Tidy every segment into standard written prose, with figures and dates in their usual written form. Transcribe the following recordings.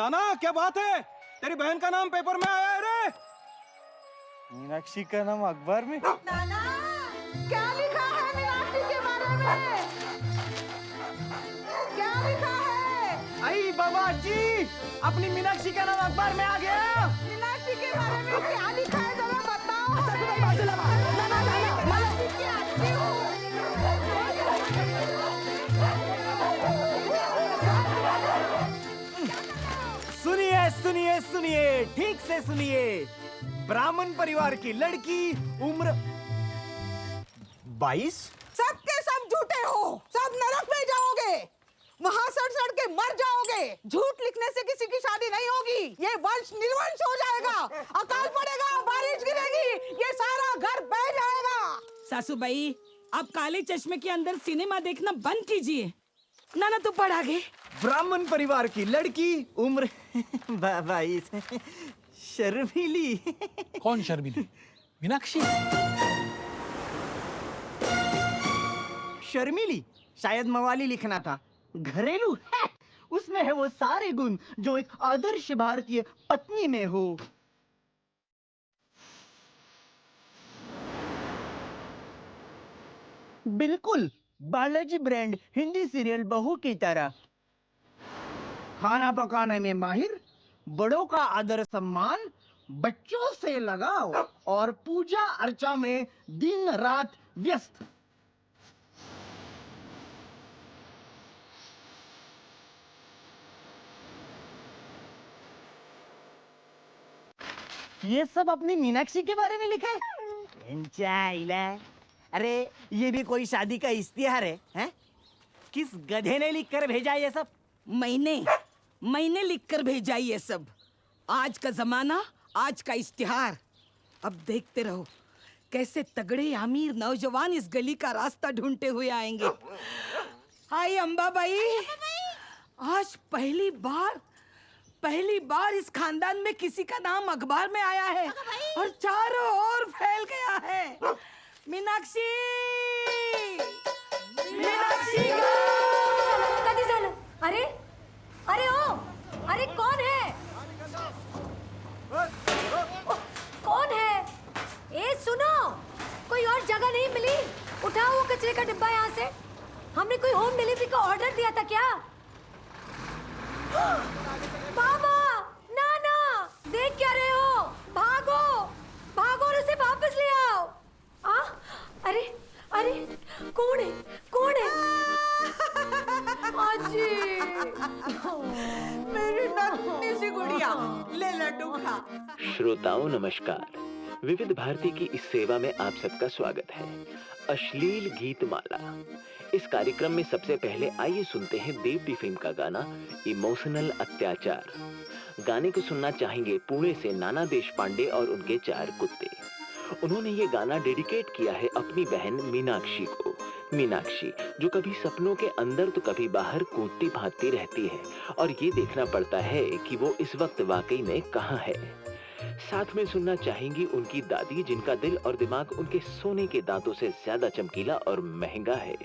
नाना क्या बात है, तेरी बहन का नाम पेपर में आया है रे। मीनाक्षी का नाम अखबार में? नाना, क्या लिखा है मीनाक्षी के बारे में? क्या लिखा है? आई बाबा जी, अपनी मीनाक्षी का नाम अखबार में आ गया। मीनाक्षी के बारे में क्या लिखा है जरा बताओ। मीनाक्षी की अच्छी हूँ। सुनिए सुनिए सुनिए, ठीक से सुनिए। ब्राह्मण परिवार की लड़की, उम्र 22। सब के सब झूठे हो, सब नरक में जाओगे, वहाँ सड़ के मर जाओगे। झूठ लिखने से किसी की शादी नहीं होगी, ये वंश निर्वंश हो जाएगा। अकाल पड़ेगा, बारिश गिरेगी, ये सारा घर बह जाएगा। सासूबाई, आप काले चश्मे के अंदर सिनेमा देखना बंद कीजिए। नाना तू पढ़ आगे। ब्राह्मण परिवार की लड़की, उम्र 22, शर्मीली। कौन शर्मीली? मीनाक्षी? शर्मीली शायद मवाली लिखना था। घरेलू है, उसमें है वो सारे गुण जो एक आदर्श भारतीय पत्नी में हो। बिल्कुल बालाजी ब्रांड हिंदी सीरियल बहू की तरह। खाना पकाने में माहिर, बड़ों का आदर सम्मान, बच्चों से लगाव और पूजा अर्चा में दिन रात व्यस्त। ये सब अपनी मीनाक्षी के बारे में लिखा है? अरे ये भी कोई शादी का इश्तिहार है, हैं? किस गधे ने लिख कर भेजा ये सब? मैंने लिखकर भेजा ये सब। आज का जमाना, आज का इश्तिहार। अब देखते रहो कैसे तगड़े अमीर नौजवान इस गली का रास्ता ढूंढते हुए आएंगे। हाय अंबाबाई, आज पहली बार इस खानदान में किसी का नाम अखबार में आया है और चारों ओर फैल गया है। मीनाक्षी, मीनाक्षी कधी झालं? अरे अरे ओ, अरे कौन है? कौन है? ए सुनो, कोई और जगह नहीं मिली? उठाओ वो कचरे का डिब्बा यहाँ से। हमने कोई होम डिलीवरी का ऑर्डर दिया था क्या? बाबा, नाना, देख क्या रहे हो? भागो, भागो और उसे वापस ले आओ। अरे अरे कौन है? कौन है? आजी, मेरी नन्ही सी गुड़िया, ले लड्डू खा। श्रोताओं नमस्कार, विविध भारती की इस सेवा में आप सबका स्वागत है। अश्लील गीत माला, इस कार्यक्रम में सबसे पहले आइए सुनते हैं देवती फिल्म का गाना इमोशनल अत्याचार। गाने को सुनना चाहेंगे पुणे से नाना देशपांडे और उनके 4 कुत्ते। उन्होंने ये गाना डेडिकेट किया है अपनी बहन मीनाक्षी को। मीनाक्षी जो कभी सपनों के अंदर तो कभी बाहर कूदती भागती रहती है और ये देखना पड़ता है कि वो इस वक्त वाकई में कहाँ है। साथ में सुनना चाहेंगी उनकी दादी, जिनका दिल और दिमाग उनके सोने के दांतों से ज्यादा चमकीला और महंगा है।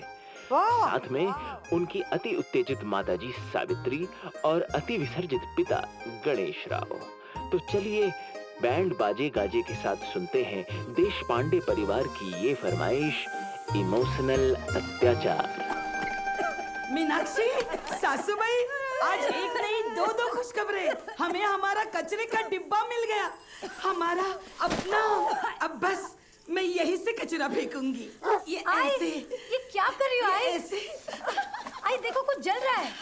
साथ में उनकी अति उत्तेजित माताजी सावित्री और अति विसर्जित पिता गणेश राव। तो चलिए बैंड बाजे गाजे के साथ सुनते हैं देशपांडे परिवार की ये फरमाइश, इमोशनल अत्याचार। मीनाक्षी, सासूबाई, आज एक नहीं दो खुशखबरें। हमें हमारा कचरे का डिब्बा मिल गया, हमारा अपना। अब बस मैं यही से कचरा फेंकूंगी। ये ऐसे। ये क्या कर रही हो? ऐसे। आई देखो कुछ जल रहा है।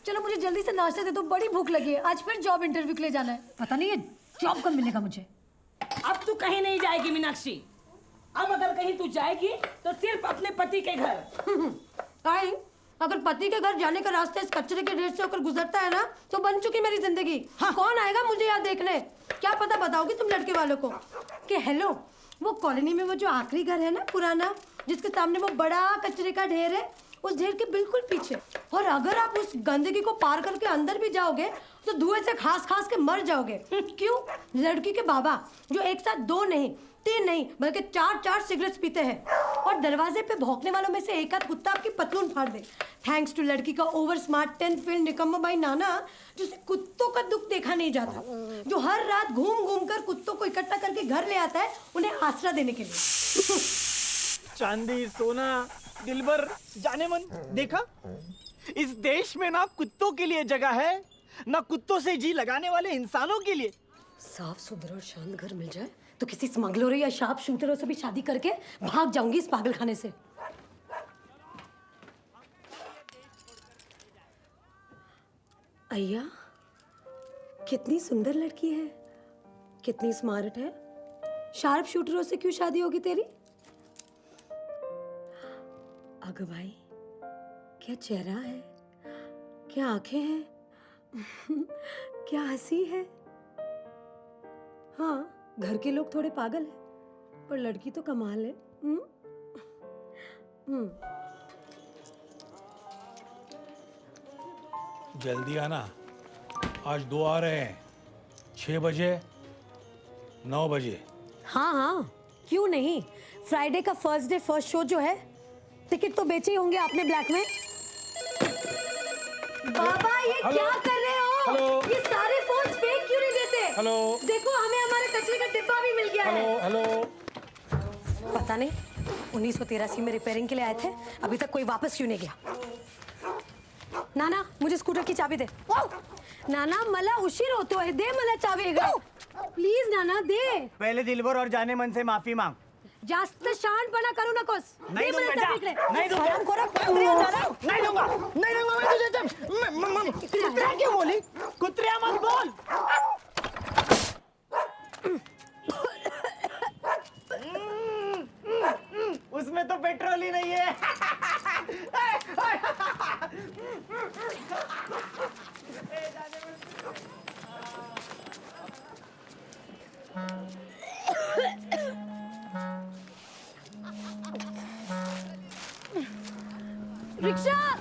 चलो मुझे जल्दी से नाश्ता दे दो, बड़ी भूख लगी है। आज फिर जॉब इंटरव्यू के लिए जाना है। पता नहीं ये जॉब कब मिलेगा मुझे। अब तू कहीं नहीं जाएगी मीनाक्षी। अब अगर कहीं तू जाएगी तो सिर्फ अपने पति के घर। काहे? अगर पति के घर जाने का रास्ता इस कचरे के ढेर से होकर गुजरता है ना, तो बन चुकी मेरी जिंदगी। हाँ। कौन आएगा मुझे यहाँ देखने? क्या पता बताओगी तुम लड़के वालों को कि हेलो, वो कॉलोनी में वो जो आखिरी घर है ना पुराना, जिसके सामने वो बड़ा कचरे का ढेर है, उस ढेर के बिल्कुल पीछे। और अगर आप उस गंदगी को पार करके अंदर भी जाओगे तो धुएं से खास खास के मर जाओगे। क्यों? लड़की के बाबा जो एक साथ 2 नहीं 3 नहीं बल्कि 4 सिगरेट्स पीते हैं और दरवाजे पे भौंकने वालों में से एक आध कुत्ता आपकी पतलून फाड़ दे। थैंक्स टू लड़की का ओवर स्मार्ट 10th फेल निकम्मा भाई नाना, जिसे कुत्तों का दुख देखा नहीं जाता, जो हर रात घूम घूम कर कुत्तों को इकट्ठा करके घर ले आता है उन्हें आसरा देने के लिए। चांदी सोना दिलबर जाने मन, देखा इस देश में ना कुत्तों के लिए जगह है ना कुत्तों से जी लगाने वाले इंसानों के लिए। साफ सुथरा और शांत घर मिल जाए तो किसी स्मगलरों या शार्प शूटरों से भी शादी करके भाग जाऊंगी इस पागलखाने से। अय्या, कितनी सुंदर लड़की है, कितनी स्मार्ट है। शार्प शूटरों से क्यों शादी होगी तेरी? अग भाई, क्या चेहरा है, क्या आंखें हैं, क्या हंसी है। हाँ, घर के लोग थोड़े पागल हैं, पर लड़की तो कमाल है। जल्दी आना, आज 2 आ रहे हैं, 6 बजे 9 बजे। हाँ हाँ, क्यों नहीं। फ्राइडे का फर्स्ट डे फर्स्ट शो जो है, टिकट तो बेचे ही होंगे आपने ब्लैक में। बाबा ये क्या कर रहे हो? हेलो। ये सारे फोन फेक क्यों नहीं देते? हेलो। देखो हमें हमारे कचरे का डिब्बा भी मिल गया है। हेलो। पता नहीं 1983 में रिपेयरिंग के लिए आए थे, अभी तक कोई वापस क्यों नहीं गया। नाना मुझे स्कूटर की चाबी दे। नाना मला उशीर होतोय, दे मला चावी प्लीज नाना दे। पहले दिलबर और जाने मन से माफी मांग। जास्त शहाणपणा करू नकोस। नहीं दे मला दूंगा, चावी जा। इकडे। नहीं दूंगा। हरामखोरा कुत्र्या नाना। नहीं दूंगा मैं तुझे जब कुत्रिया क्यों बोली? कुत्रिया मत बोल। उसमें तो पेट्रोल ही नहीं है। रिक्शा